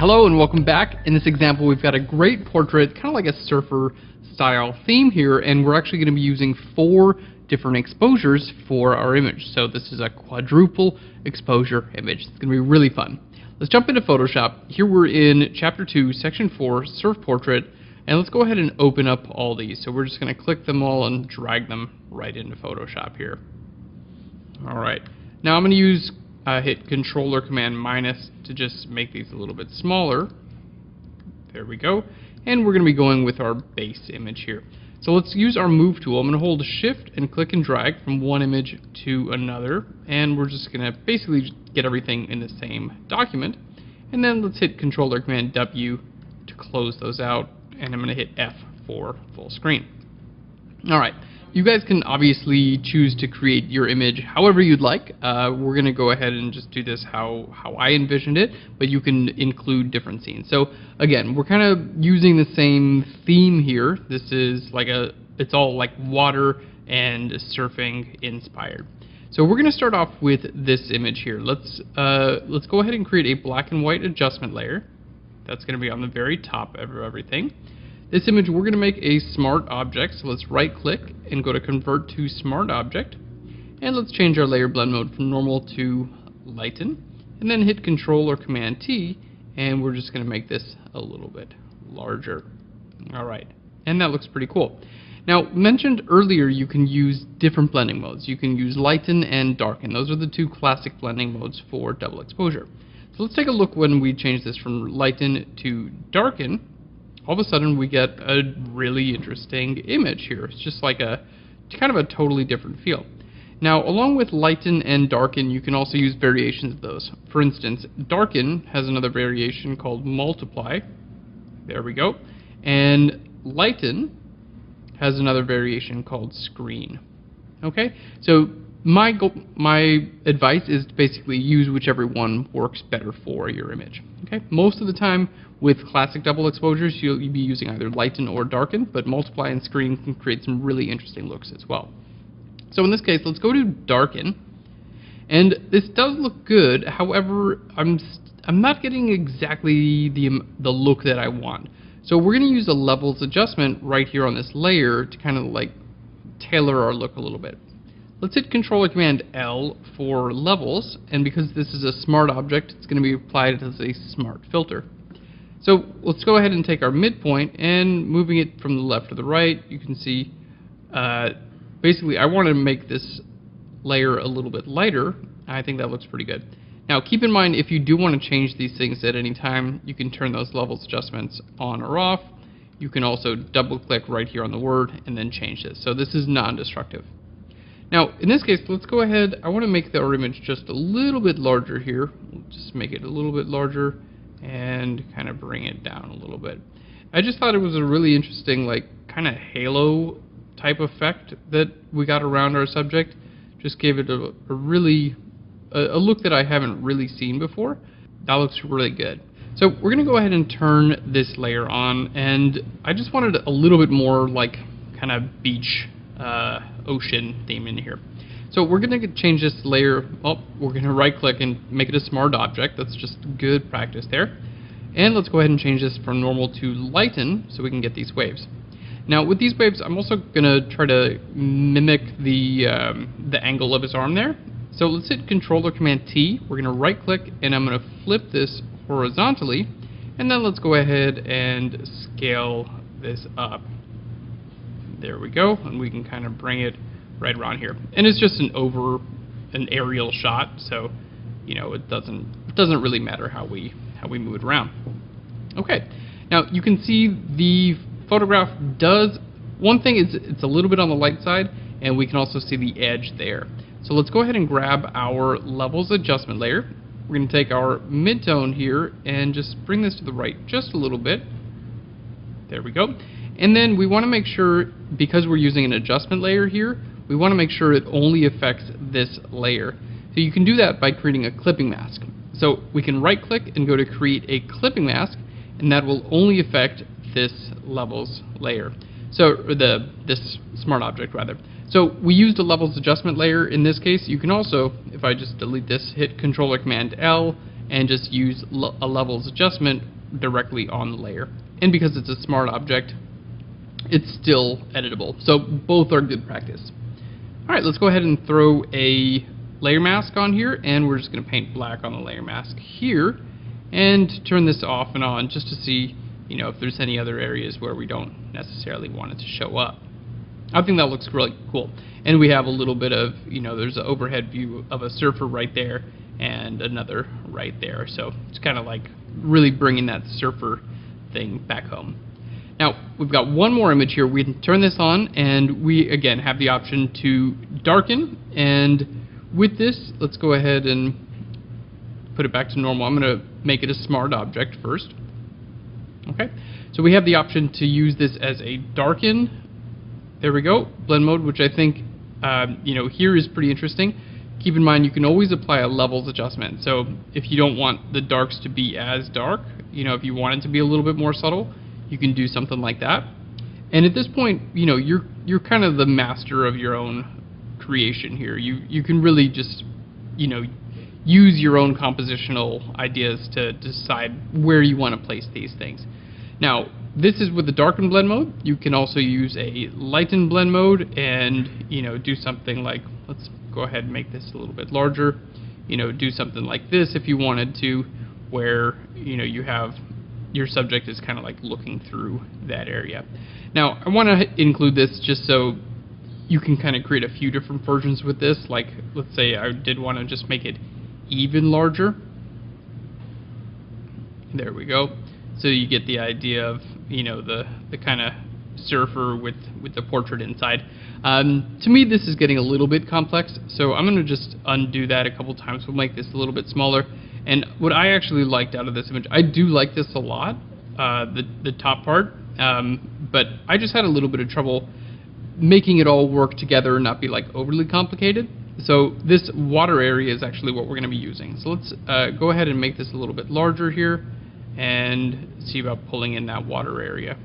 Hello and welcome back. In this example we've got a great portrait, kind of like a surfer style theme here, and we're actually going to be using 4 different exposures for our image. So this is a quadruple exposure image. It's going to be really fun. Let's jump into Photoshop. Here we're in Chapter 2, Section 4, Surf Portrait, and let's go ahead and open up all these. So we're just going to click them all and drag them right into Photoshop here. Alright, now I'm going to use hit Control or Command minus to just make these a little bit smaller. There we go. And we're going to be going with our base image here. So let's use our move tool. I'm going to hold Shift and click and drag from one image to another, and we're just going to basically get everything in the same document. And then let's hit Control or Command W to close those out, and I'm going to hit F for full screen. Alright, you guys can obviously choose to create your image however you'd like. We're going to go ahead and just do this how I envisioned it, but you can include different scenes. So again, we're kind of using the same theme here. This is like it's all like water and surfing inspired. So we're going to start off with this image here. Let's go ahead and create a black and white adjustment layer. That's going to be on the very top of everything. This image we're going to make a smart object, so let's right click and go to Convert to Smart Object, and let's change our layer blend mode from normal to lighten, and then hit Control or Command T, and we're just going to make this a little bit larger. Alright, and that looks pretty cool. Now, mentioned earlier, you can use different blending modes. You can use lighten and darken. Those are the 2 classic blending modes for double exposure. So let's take a look when we change this from lighten to darken. All of a sudden we get a really interesting image here. It's just like kind of a totally different feel. Now, along with lighten and darken, you can also use variations of those. For instance, darken has another variation called multiply. There we go. And lighten has another variation called screen. Okay? So my advice is to basically use whichever one works better for your image. Okay? Most of the time with classic double exposures, you'll be using either lighten or darken, but multiply and screen can create some really interesting looks as well. So in this case, let's go to darken, and this does look good. However, I'm not getting exactly the look that I want. So we're going to use a levels adjustment right here on this layer to kind of like tailor our look a little bit. Let's hit Control or Command L for levels, and because this is a smart object, it's going to be applied as a smart filter. So let's go ahead and take our midpoint, and moving it from the left to the right, you can see basically I want to make this layer a little bit lighter. I think that looks pretty good. Now keep in mind, if you do want to change these things at any time, you can turn those levels adjustments on or off. You can also double click right here on the word and then change this. So this is non-destructive. Now, in this case, let's go ahead. I want to make our image just a little bit larger here. Just make it a little bit larger and kind of bring it down a little bit. I just thought it was a really interesting, like, kind of halo type effect that we got around our subject. Just gave it a look that I haven't really seen before. That looks really good. So we're going to go ahead and turn this layer on, and I just wanted a little bit more like kind of beach ocean theme in here. So we're going to change this layer. We're going to right click and make it a smart object. That's just good practice there. And let's go ahead and change this from normal to lighten so we can get these waves. Now with these waves, I'm also going to try to mimic the angle of his arm there. So let's hit Control or Command T. We're going to right click, and I'm going to flip this horizontally, and then let's go ahead and scale this up. There we go, and we can kind of bring it right around here. And it's just an aerial shot, so you know it doesn't really matter how we move it around. Okay, now you can see the photograph does one thing is it's a little bit on the light side, and we can also see the edge there. So let's go ahead and grab our levels adjustment layer. We're going to take our midtone here and just bring this to the right just a little bit. There we go. And then we want to make sure, because we're using an adjustment layer here, we want to make sure it only affects this layer. So you can do that by creating a clipping mask. So we can right click and go to create a clipping mask, and that will only affect this levels layer. So this smart object rather. So we used a levels adjustment layer in this case. You can also, if I just delete this, hit Control or Command L and just use a levels adjustment directly on the layer. And because it's a smart object, it's still editable. So both are good practice. All right, let's go ahead and throw a layer mask on here, and we're just going to paint black on the layer mask here, and turn this off and on just to see, if there's any other areas where we don't necessarily want it to show up. I think that looks really cool. And we have a little bit of, there's an overhead view of a surfer right there and another right there. So it's kind of like really bringing that surfer thing back home. Now, we've got one more image here. We can turn this on, and we, again, have the option to darken. And with this, let's go ahead and put it back to normal. I'm going to make it a smart object first. Okay, so we have the option to use this as a darken. There we go, blend mode, which I think, here is pretty interesting. Keep in mind, you can always apply a levels adjustment. So if you don't want the darks to be as dark, if you want it to be a little bit more subtle, you can do something like that. And at this point, you're kind of the master of your own creation here. You can really just, use your own compositional ideas to decide where you want to place these things. Now, this is with the darken blend mode. You can also use a lighten blend mode and, do something like, let's go ahead and make this a little bit larger. Do something like this if you wanted to, where, you have your subject is kind of like looking through that area. Now, I want to include this just so you can kind of create a few different versions with this. Like, let's say I did want to just make it even larger. There we go. So you get the idea of, the kind of surfer with the portrait inside. To me, this is getting a little bit complex, so I'm going to just undo that a couple times. We'll make this a little bit smaller. And what I actually liked out of this image, I do like this a lot, the top part, but I just had a little bit of trouble making it all work together and not be like overly complicated. So this water area is actually what we're going to be using. So let's go ahead and make this a little bit larger here and see about pulling in that water area.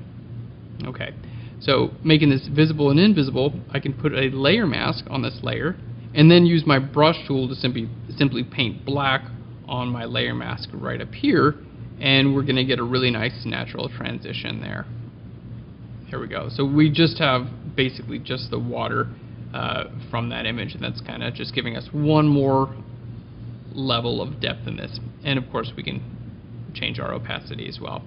Okay, so making this visible and invisible, I can put a layer mask on this layer and then use my brush tool to simply paint black on my layer mask right up here, and we're going to get a really nice natural transition there. Here we go. So we just have basically just the water from that image, and that's kind of just giving us one more level of depth in this. And of course we can change our opacity as well.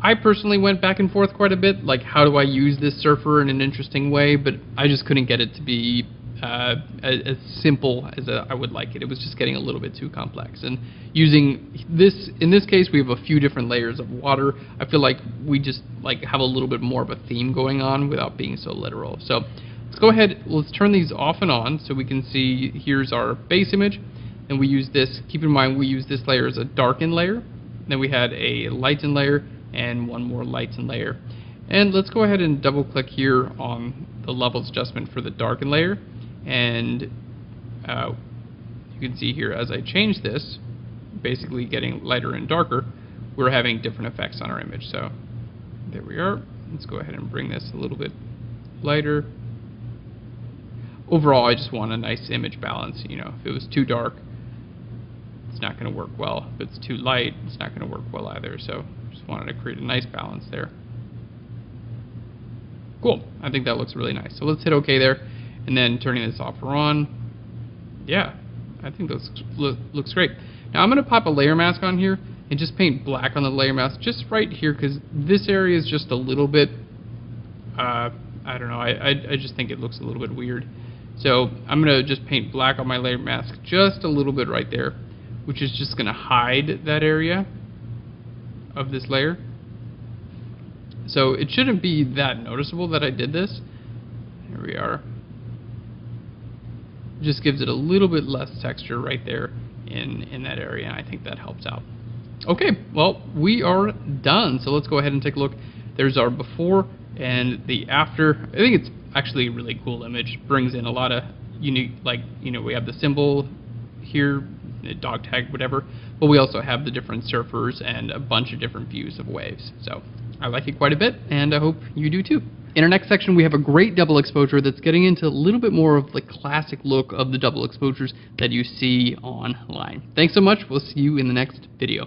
I personally went back and forth quite a bit, like how do I use this surfer in an interesting way, but I just couldn't get it to be as simple as I would like it. It was just getting a little bit too complex. And using this, in this case, we have a few different layers of water. I feel like we just have a little bit more of a theme going on without being so literal. So let's go ahead, let's turn these off and on so we can see here's our base image. And we use this, keep in mind we use this layer as a darken layer. Then we had a lighten layer and one more lighten layer. And let's go ahead and double click here on the levels adjustment for the darken layer. And you can see here as I change this, basically getting lighter and darker, we're having different effects on our image. So there we are. Let's go ahead and bring this a little bit lighter. Overall, I just want a nice image balance. If it was too dark, it's not going to work well. If it's too light, it's not going to work well either. So just wanted to create a nice balance there. Cool. I think that looks really nice. So let's hit OK there. And then turning this off or on. Yeah, I think this looks great. Now I'm going to pop a layer mask on here and just paint black on the layer mask just right here, because this area is just a little bit, I don't know, I just think it looks a little bit weird. So I'm going to just paint black on my layer mask just a little bit right there, which is just going to hide that area of this layer. So it shouldn't be that noticeable that I did this. Here we are. Just gives it a little bit less texture right there in that area, and I think that helps out. Okay, well, we are done. So let's go ahead and take a look. There's our before and the after. I think it's actually a really cool image. Brings in a lot of unique, we have the symbol here, the dog tag, whatever, but we also have the different surfers and a bunch of different views of waves. So I like it quite a bit, and I hope you do too. In our next section, we have a great double exposure that's getting into a little bit more of the classic look of the double exposures that you see online. Thanks so much. We'll see you in the next video.